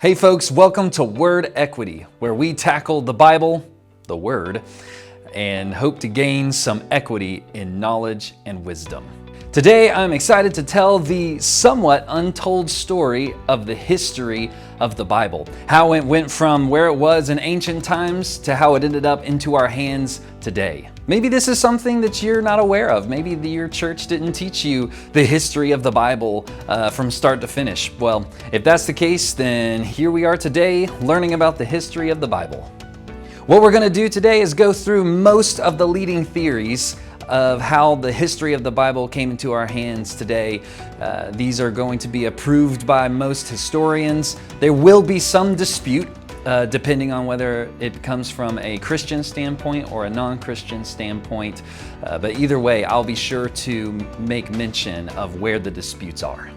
Hey folks, welcome to Word Equity, where we tackle the Bible, the Word, and hope to gain some equity in knowledge and wisdom. Today, I'm excited to tell the somewhat untold story of the history of the Bible, how it went from where it was in ancient times to how it ended up into our hands today. Maybe this is something that you're not aware of. Maybe your church didn't teach you the history of the Bible from start to finish. Well, if that's the case, then here we are today learning about the history of the Bible. What we're going to do today is go through most of the leading theories of how the history of the Bible came into our hands today. These are going to be approved by most historians. There will be some dispute depending on whether it comes from a Christian standpoint or a non-Christian standpoint. But either way, I'll be sure to make mention of where the disputes are.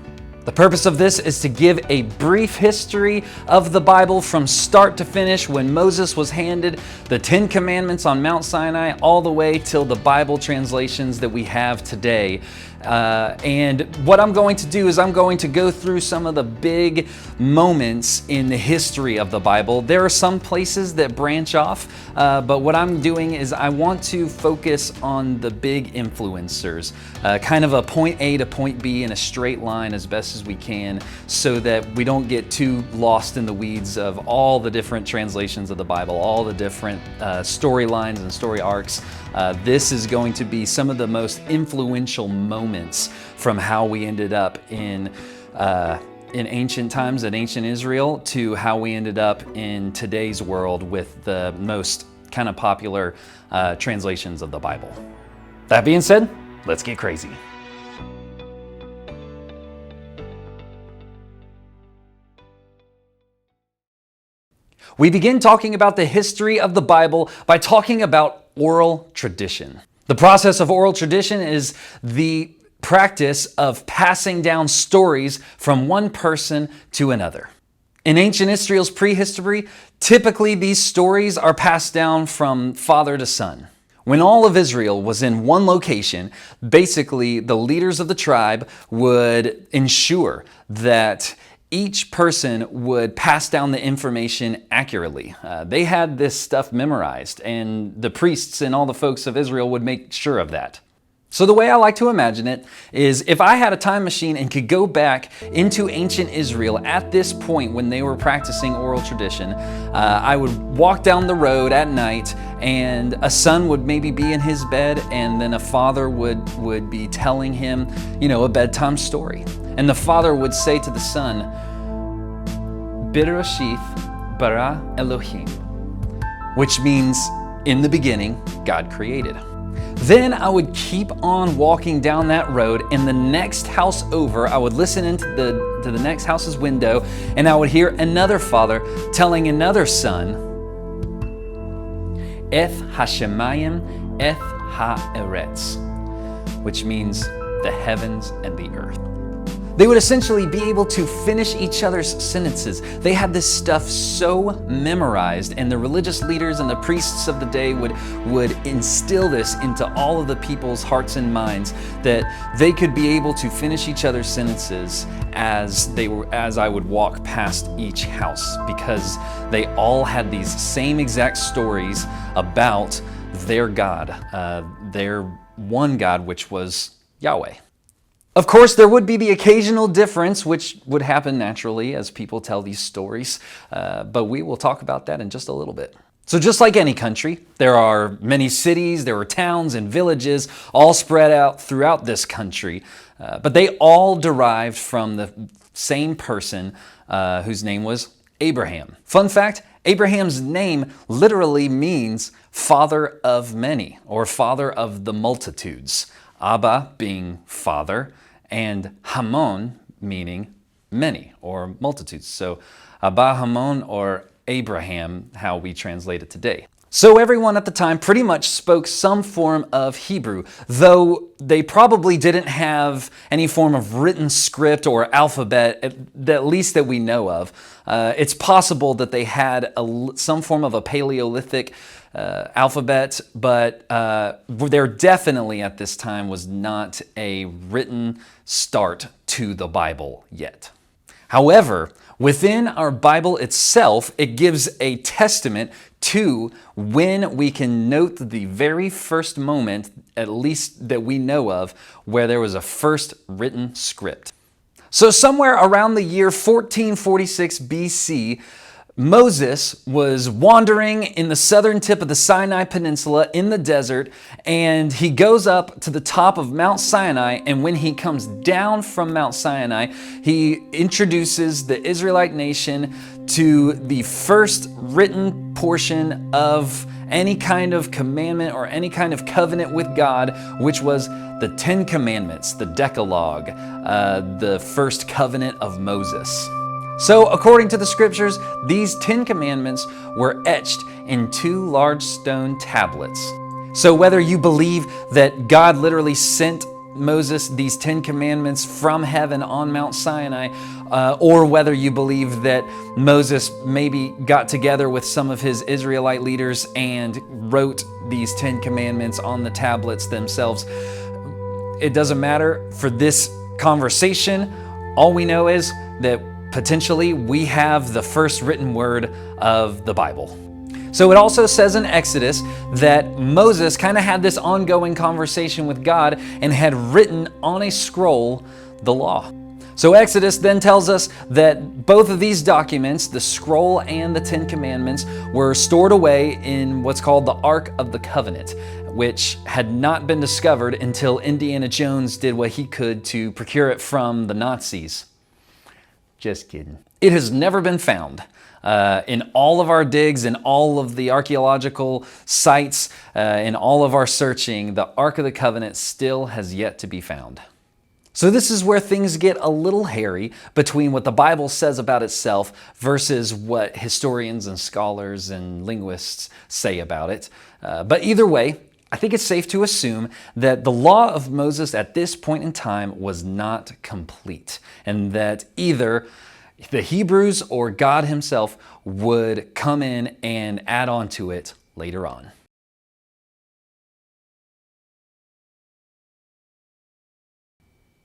The purpose of this is to give a brief history of the Bible from start to finish, when Moses was handed the 10 Commandments on Mount Sinai, all the way till the Bible translations that we have today. And what I'm going to do is I'm going to go through some of the big moments in the history of the Bible. There are some places that branch off, but what I'm doing is I want to focus on the big influencers, kind of a point A to point B in a straight line as best as we can, so that we don't get too lost in the weeds of all the different translations of the Bible, all the different storylines and story arcs. This is going to be some of the most influential moments from how we ended up in ancient times, in ancient Israel, to how we ended up in today's world with the most kind of popular translations of the Bible. That being said, let's get crazy. We begin talking about the history of the Bible by talking about oral tradition. The process of oral tradition is the practice of passing down stories from one person to another. In ancient Israel's prehistory, typically these stories are passed down from father to son. When all of Israel was in one location, basically the leaders of the tribe would ensure that each person would pass down the information accurately. They had this stuff memorized, and the priests and all the folks of Israel would make sure of that. So the way I like to imagine it is, if I had a time machine and could go back into ancient Israel at this point when they were practicing oral tradition, I would walk down the road at night, and a son would maybe be in his bed, and then a father would be telling him, a bedtime story. And the father would say to the son, Bereshith bara Elohim, which means, in the beginning, God created. Then I would keep on walking down that road, and the next house over, I would listen into the next house's window, and I would hear another father telling another son, Eth Hashemayim, Eth Haaretz, which means the heavens and the earth. They would essentially be able to finish each other's sentences. They had this stuff so memorized, and the religious leaders and the priests of the day would instill this into all of the people's hearts and minds, that they could be able to finish each other's sentences as I would walk past each house, because they all had these same exact stories about their God, their one God, which was Yahweh. Of course, there would be the occasional difference, which would happen naturally as people tell these stories, but we will talk about that in just a little bit. So just like any country, there are many cities, there are towns and villages all spread out throughout this country, but they all derived from the same person whose name was Abraham. Fun fact, Abraham's name literally means father of many, or father of the multitudes. Abba being father, and Hamon meaning many or multitudes. So Abba Hamon, or Abraham, how we translate it today. So everyone at the time pretty much spoke some form of Hebrew, though they probably didn't have any form of written script or alphabet, at least that we know of. It's possible that they had some form of a Paleolithic alphabet, but there definitely at this time was not a written start to the Bible yet. However, within our Bible itself, it gives a testament to when we can note the very first moment, at least that we know of, where there was a first written script. So somewhere around the year 1446 BC, Moses was wandering in the southern tip of the Sinai Peninsula in the desert, and he goes up to the top of Mount Sinai, and when he comes down from Mount Sinai, he introduces the Israelite nation to the first written portion of any kind of commandment or any kind of covenant with God, which was the 10 Commandments, the Decalogue, the first covenant of Moses. So, according to the scriptures, these 10 commandments were etched in 2 large stone tablets. So whether you believe that God literally sent Moses these 10 commandments from heaven on Mount Sinai, or whether you believe that Moses maybe got together with some of his Israelite leaders and wrote these 10 commandments on the tablets themselves, it doesn't matter. For this conversation, all we know is that potentially we have the first written word of the Bible. So it also says in Exodus that Moses kind of had this ongoing conversation with God and had written on a scroll the law. So Exodus then tells us that both of these documents, the scroll and the 10 Commandments, were stored away in what's called the Ark of the Covenant, which had not been discovered until Indiana Jones did what he could to procure it from the Nazis. Just kidding. It has never been found. In all of our digs, in all of the archaeological sites, in all of our searching, the Ark of the Covenant still has yet to be found. So this is where things get a little hairy between what the Bible says about itself versus what historians and scholars and linguists say about it. But either way, I think it's safe to assume that the law of Moses at this point in time was not complete, and that either the Hebrews or God himself would come in and add on to it later on.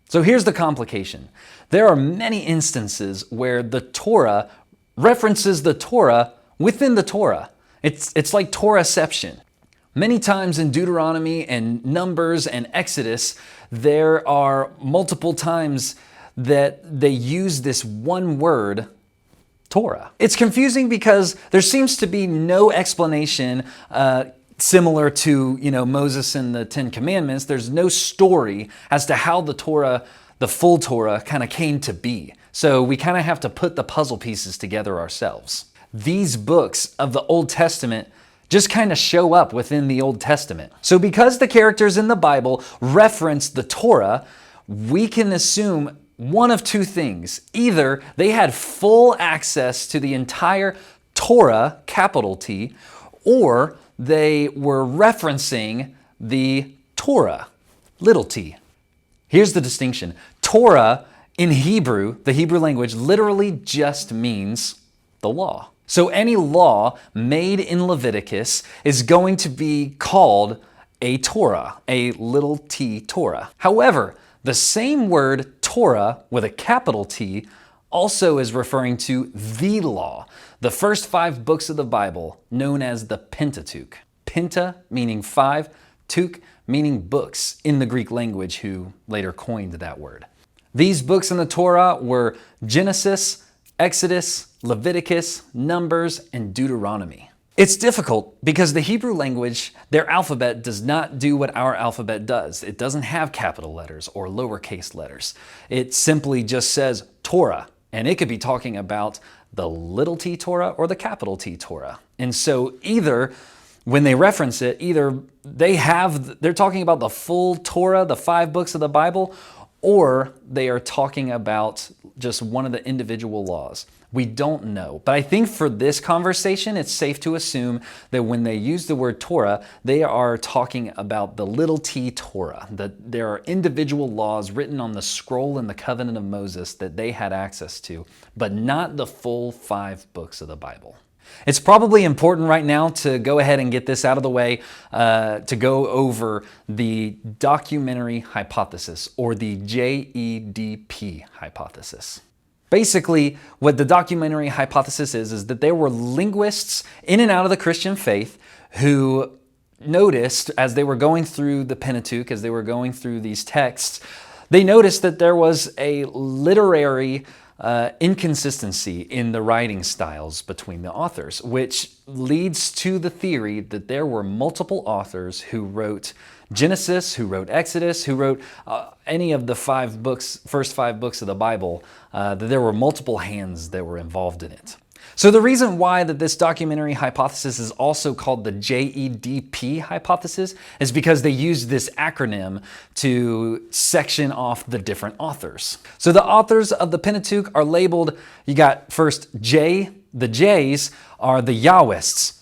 So here's the complication. There are many instances where the Torah references the Torah within the Torah. It's like Torahception. Many times in Deuteronomy and Numbers and Exodus, there are multiple times that they use this one word, Torah. It's confusing because there seems to be no explanation similar to, Moses and the 10 Commandments. There's no story as to how the Torah, the full Torah, kind of came to be. So we kind of have to put the puzzle pieces together ourselves. These books of the Old Testament just kind of show up within the Old Testament. So because the characters in the Bible reference the Torah, we can assume one of two things. Either they had full access to the entire Torah, capital T, or they were referencing the Torah, little t. Here's the distinction. Torah in Hebrew, the Hebrew language, literally just means the law. So any law made in Leviticus is going to be called a Torah, a little t Torah. However, the same word Torah with a capital T also is referring to the law, the first 5 books of the Bible, known as the Pentateuch. Penta meaning 5, Tuch meaning books in the Greek language, who later coined that word. These books in the Torah were Genesis, Exodus, Leviticus, Numbers, and Deuteronomy. It's difficult because the Hebrew language, their alphabet does not do what our alphabet does. It doesn't have capital letters or lowercase letters. It simply just says Torah, and it could be talking about the little t Torah or the capital T Torah. And so either when they reference it, either they're talking about the full Torah, the 5 books of the Bible, or they are talking about just one of the individual laws. We don't know. But I think for this conversation, it's safe to assume that when they use the word Torah, they are talking about the little t Torah, that there are individual laws written on the scroll in the covenant of Moses that they had access to, but not the full 5 books of the Bible. It's probably important right now to go ahead and get this out of the way, to go over the documentary hypothesis, or the JEDP hypothesis. Basically, what the documentary hypothesis is that there were linguists in and out of the Christian faith who noticed as they were going through the Pentateuch, as they were going through these texts, they noticed that there was a literary inconsistency in the writing styles between the authors, which leads to the theory that there were multiple authors who wrote Genesis, who wrote Exodus, who wrote any of the first five books of the Bible, that there were multiple hands that were involved in it. So the reason why that this documentary hypothesis is also called the JEDP hypothesis is because they use this acronym to section off the different authors. So the authors of the Pentateuch are labeled, you got first J, the J's are the Yahwists.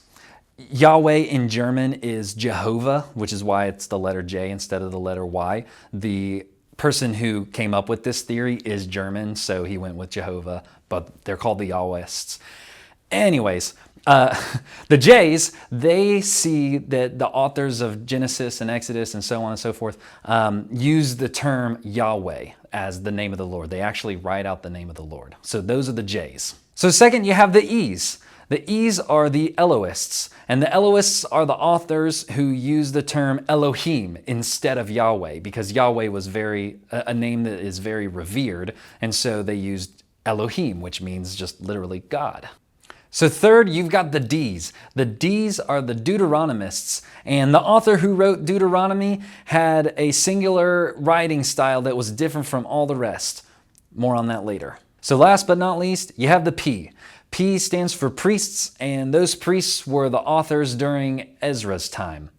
Yahweh in German is Jehovah, which is why it's the letter J instead of the letter Y. The person who came up with this theory is German, so he went with Jehovah, but they're called the Yahwists. Anyways, the J's, they see that the authors of Genesis and Exodus and so on and so forth use the term Yahweh as the name of the Lord. They actually write out the name of the Lord. So those are the J's. So second, you have the E's. The E's are the Elohists, and the Elohists are the authors who use the term Elohim instead of Yahweh, because Yahweh was a name that is very revered, and so they used Elohim, which means just literally God. So third, you've got the D's. The D's are the Deuteronomists, and the author who wrote Deuteronomy had a singular writing style that was different from all the rest. More on that later. So last but not least, you have the P. P stands for priests, and those priests were the authors during Ezra's time.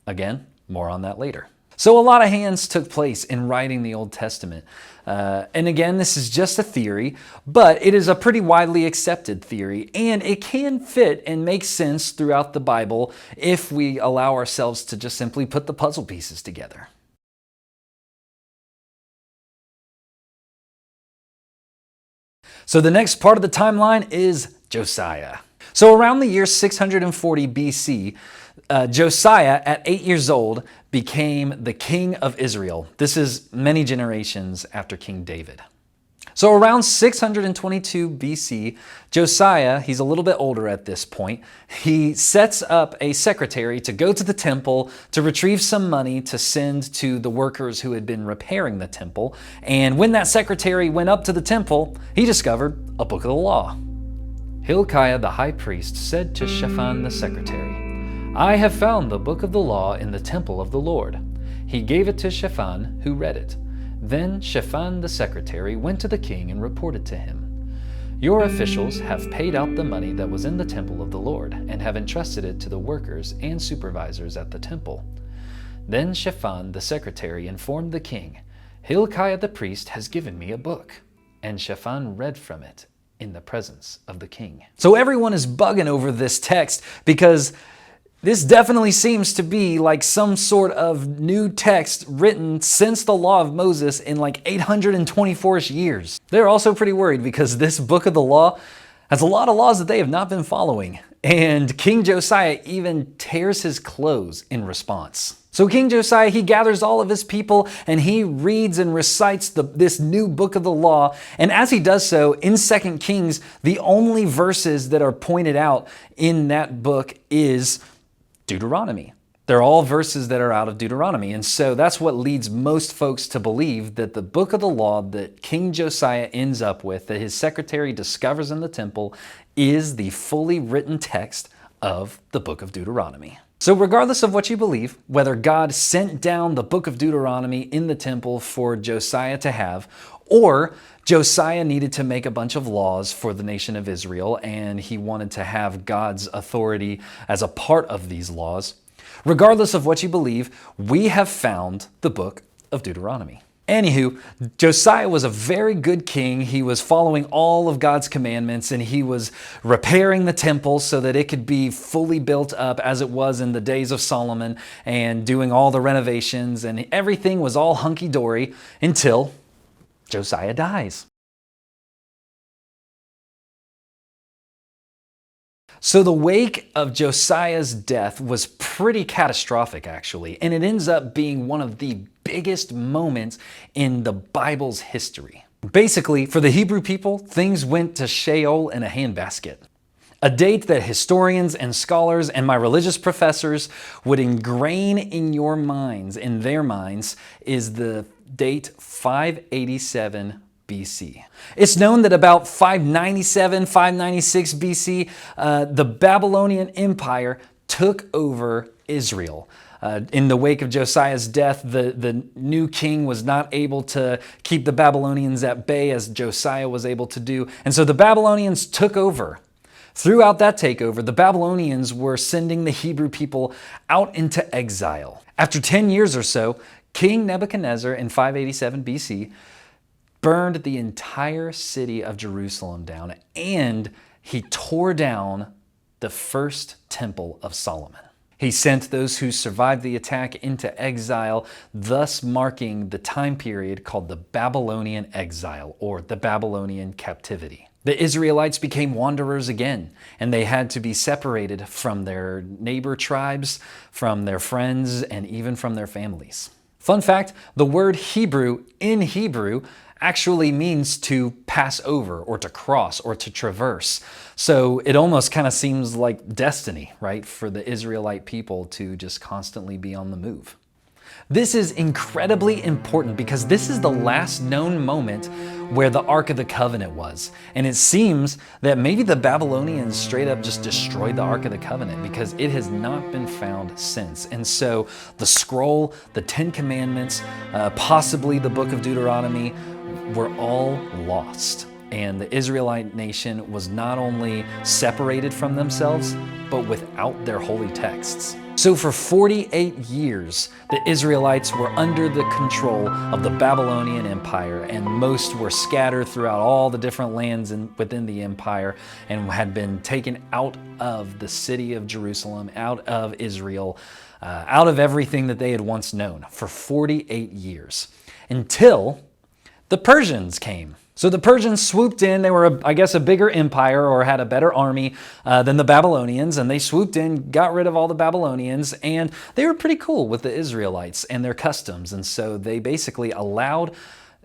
Again, more on that later. So a lot of hands took place in writing the Old Testament. And again, this is just a theory, but it is a pretty widely accepted theory, and it can fit and make sense throughout the Bible if we allow ourselves to just simply put the puzzle pieces together. So the next part of the timeline is Josiah. So around the year 640 BC, Josiah, at 8 years old, became the king of Israel. This is many generations after King David. So around 622 BC, Josiah, he's a little bit older at this point, he sets up a secretary to go to the temple to retrieve some money to send to the workers who had been repairing the temple. And when that secretary went up to the temple, he discovered a book of the law. Hilkiah the high priest said to Shaphan the secretary, "I have found the book of the law in the temple of the Lord." He gave it to Shaphan, who read it. Then Shaphan the secretary went to the king and reported to him, "Your officials have paid out the money that was in the temple of the Lord and have entrusted it to the workers and supervisors at the temple." Then Shaphan the secretary informed the king, "Hilkiah the priest has given me a book." And Shaphan read from it in the presence of the king. So everyone is bugging over this text because this definitely seems to be like some sort of new text written since the law of Moses in like 824-ish years. They're also pretty worried because this book of the law has a lot of laws that they have not been following. And King Josiah even tears his clothes in response. So King Josiah, he gathers all of his people and he reads and recites this new book of the law. And as he does so, in 2 Kings, the only verses that are pointed out in that book is Deuteronomy. They're all verses that are out of Deuteronomy. And so that's what leads most folks to believe that the book of the law that King Josiah ends up with, that his secretary discovers in the temple, is the fully written text of the book of Deuteronomy. So regardless of what you believe, whether God sent down the book of Deuteronomy in the temple for Josiah to have, or Josiah needed to make a bunch of laws for the nation of Israel and he wanted to have God's authority as a part of these laws, regardless of what you believe, we have found the book of Deuteronomy. Anywho, Josiah was a very good king. He was following all of God's commandments and he was repairing the temple so that it could be fully built up as it was in the days of Solomon and doing all the renovations, and everything was all hunky-dory until Josiah dies. So the wake of Josiah's death was pretty catastrophic, actually, and it ends up being one of the biggest moments in the Bible's history. Basically, for the Hebrew people, things went to Sheol in a handbasket. A date that historians and scholars and my religious professors would ingrain in your minds, in their minds, is the date 587 BC. It's known that about 597, 596 BC, the Babylonian Empire took over Israel. In the wake of Josiah's death, the new king was not able to keep the Babylonians at bay as Josiah was able to do. And so the Babylonians took over. Throughout that takeover, the Babylonians were sending the Hebrew people out into exile. After 10 years or so, King Nebuchadnezzar in 587 BC burned the entire city of Jerusalem down, and he tore down the first temple of Solomon. He sent those who survived the attack into exile, thus marking the time period called the Babylonian exile, or the Babylonian captivity. The Israelites became wanderers again, and they had to be separated from their neighbor tribes, from their friends, and even from their families. Fun fact, the word Hebrew in Hebrew actually means to pass over or to cross or to traverse. So it almost kind of seems like destiny, right, for the Israelite people to just constantly be on the move. This is incredibly important because this is the last known moment where the Ark of the Covenant was. And it seems that maybe the Babylonians straight up just destroyed the Ark of the Covenant because it has not been found since. And so the scroll, the Ten Commandments, possibly the book of Deuteronomy were all lost. And the Israelite nation was not only separated from themselves, but without their holy texts. So for 48 years, the Israelites were under the control of the Babylonian Empire, and most were scattered throughout all the different lands within the empire and had been taken out of the city of Jerusalem, out of Israel, out of everything that they had once known for 48 years, until the Persians came. So the Persians swooped in. They were, I guess, a bigger empire or had a better army than the Babylonians. And they swooped in, got rid of all the Babylonians. And they were pretty cool with the Israelites and their customs. And so they basically allowed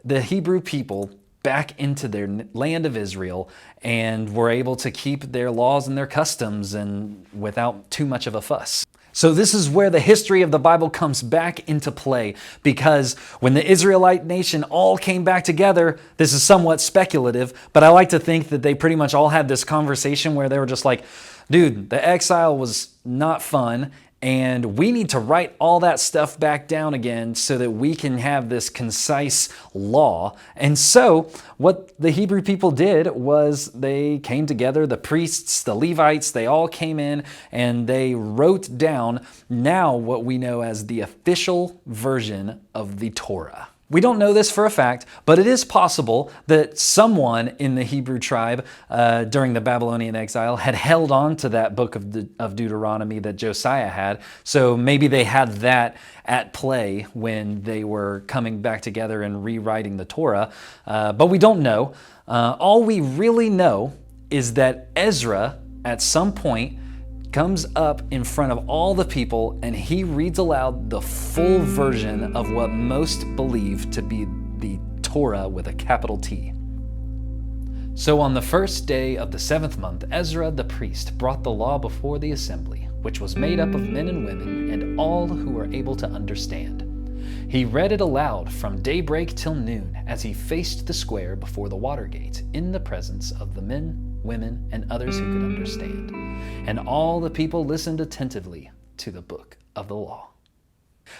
the Hebrew people back into their land of Israel and were able to keep their laws and their customs and without too much of a fuss. So this is where the history of the Bible comes back into play, because when the Israelite nation all came back together, this is somewhat speculative, but I like to think that they pretty much all had this conversation where they were just like, dude, the exile was not fun, and we need to write all that stuff back down again so that we can have this concise law. And so what the Hebrew people did was they came together, the priests, the Levites, they all came in and they wrote down now what we know as the official version of the Torah. We don't know this for a fact, but it is possible that someone in the Hebrew tribe during the Babylonian exile had held on to that book of Deuteronomy that Josiah had. So maybe they had that at play when they were coming back together and rewriting the Torah, but we don't know. All we really know is that Ezra, at some point, comes up in front of all the people and he reads aloud the full version of what most believe to be the Torah with a capital T. So on the first day of the 7th month, Ezra the priest brought the law before the assembly, which was made up of men and women and all who were able to understand. He read it aloud from daybreak till noon as he faced the square before the water gate in the presence of the men, women, and others who could understand. And all the people listened attentively to the book of the law.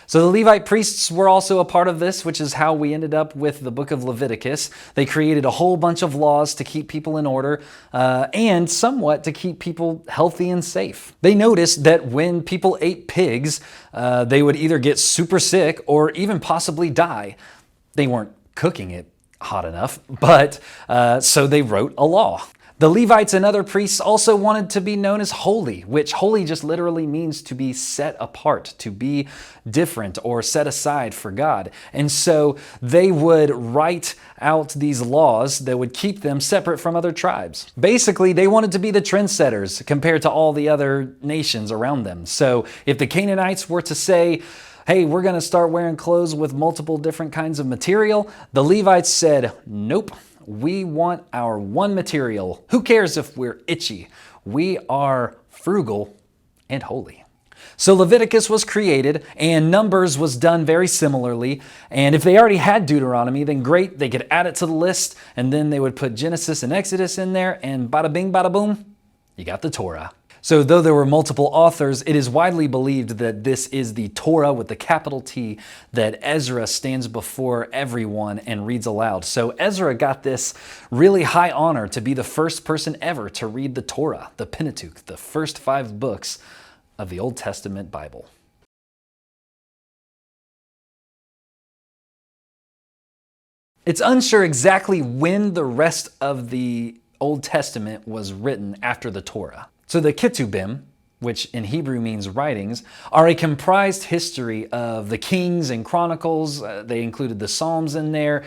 So the Levite priests were also a part of this, which is how we ended up with the book of Leviticus. They created a whole bunch of laws to keep people in order and somewhat to keep people healthy and safe. They noticed that when people ate pigs, they would either get super sick or even possibly die. They weren't cooking it hot enough, but so they wrote a law. The Levites and other priests also wanted to be known as holy, which holy just literally means to be set apart, to be different or set aside for God. And so they would write out these laws that would keep them separate from other tribes. Basically, they wanted to be the trendsetters compared to all the other nations around them. So if the Canaanites were to say, hey, we're going to start wearing clothes with multiple different kinds of material, the Levites said, nope, we want our one material. Who cares if we're itchy? We are frugal and holy. So Leviticus was created and Numbers was done very similarly. And if they already had Deuteronomy, then great, they could add it to the list, and then they would put Genesis and Exodus in there, and bada bing, bada boom, you got the Torah. So though there were multiple authors, it is widely believed that this is the Torah with the capital T that Ezra stands before everyone and reads aloud. So Ezra got this really high honor to be the first person ever to read the Torah, the Pentateuch, the first 5 books of the Old Testament Bible. It's unsure exactly when the rest of the Old Testament was written after the Torah. So the Ketubim, which in Hebrew means writings, are a comprised history of the Kings and Chronicles. They included the Psalms in there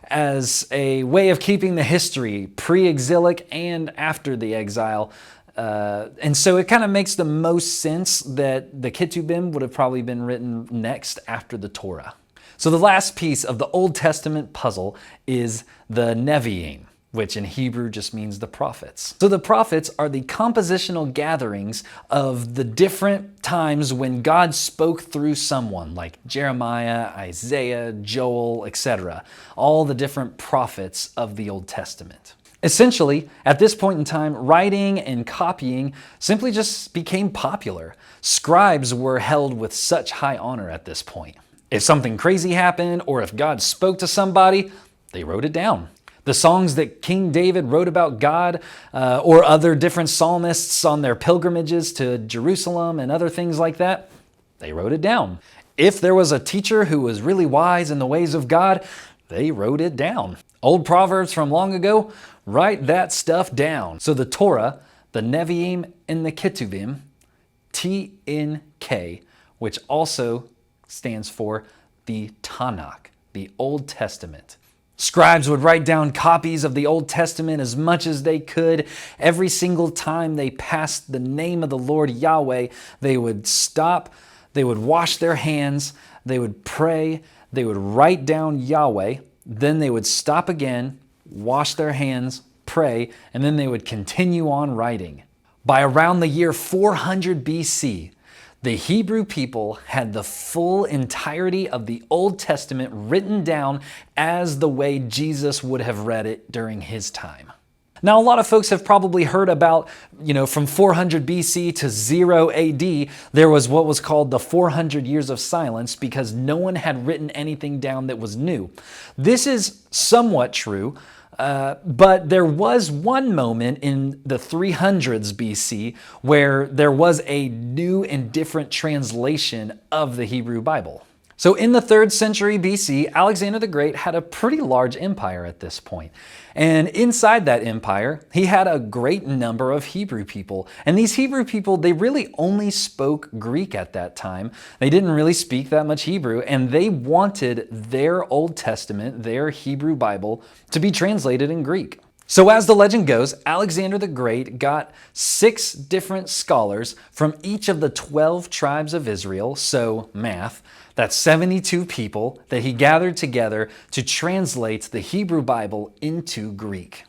as a way of keeping the history pre-exilic and after the exile. And so it kind of makes the most sense that the Ketubim would have probably been written next after the Torah. So the last piece of the Old Testament puzzle is the Nevi'im, which in Hebrew just means the prophets. So the prophets are the compositional gatherings of the different times when God spoke through someone, like Jeremiah, Isaiah, Joel, etc. All the different prophets of the Old Testament. Essentially, at this point in time, writing and copying simply just became popular. Scribes were held with such high honor at this point. If something crazy happened, or if God spoke to somebody, they wrote it down. The songs that King David wrote about God, or other different psalmists on their pilgrimages to Jerusalem and other things like that, they wrote it down. If there was a teacher who was really wise in the ways of God, they wrote it down. Old proverbs from long ago, write that stuff down. So the Torah, the Nevi'im, and the Ketuvim, TNK, which also stands for the Tanakh, the Old Testament. Scribes would write down copies of the Old Testament as much as they could. Every single time they passed the name of the Lord Yahweh, they would stop, they would wash their hands, they would pray, they would write down Yahweh, then they would stop again, wash their hands, pray, and then they would continue on writing. By around the year 400 BC, the Hebrew people had the full entirety of the Old Testament written down as the way Jesus would have read it during his time. Now, a lot of folks have probably heard about, from 400 BC to 0 AD, there was what was called the 400 years of silence because no one had written anything down that was new. This is somewhat true. But there was one moment in the 300s BC where there was a new and different translation of the Hebrew Bible. So in the 3rd century BC, Alexander the Great had a pretty large empire at this point. And inside that empire, he had a great number of Hebrew people. And these Hebrew people, they really only spoke Greek at that time. They didn't really speak that much Hebrew, and they wanted their Old Testament, their Hebrew Bible, to be translated in Greek. So as the legend goes, Alexander the Great got 6 different scholars from each of the 12 tribes of Israel, so math. That's 72 people that he gathered together to translate the Hebrew Bible into Greek.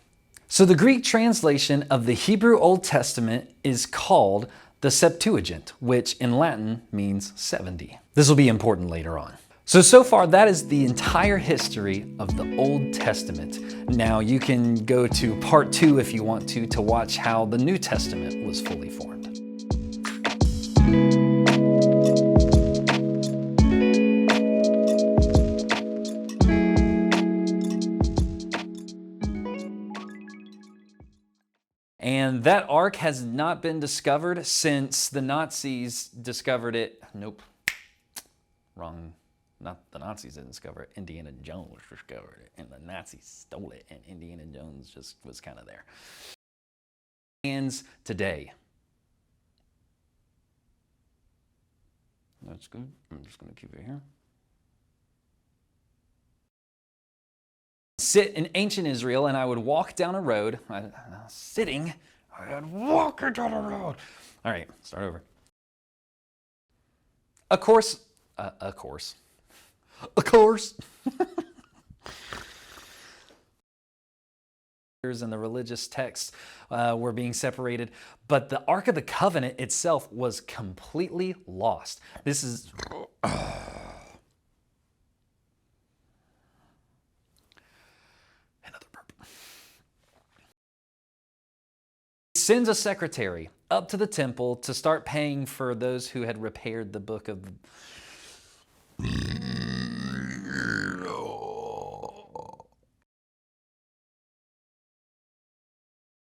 So the Greek translation of the Hebrew Old Testament is called the Septuagint, which in Latin means 70. This will be important later on. So far that is the entire history of the Old Testament. Now you can go to part 2 if you want to watch how the New Testament was fully formed. And that ark has not been discovered since the Nazis discovered it. Nope, wrong. Not the Nazis didn't discover it. Indiana Jones discovered it, and the Nazis stole it, and Indiana Jones just was kind of there. Hands today. That's good. I'm just going to keep it here. Sit in ancient Israel, and I would walk down a road. I'd walk down a road. All right, start over. Of course, A course. A course. And the religious texts were being separated, but the Ark of the Covenant itself was completely lost. This is another burp. He sends a secretary up to the temple to start paying for those who had repaired the book of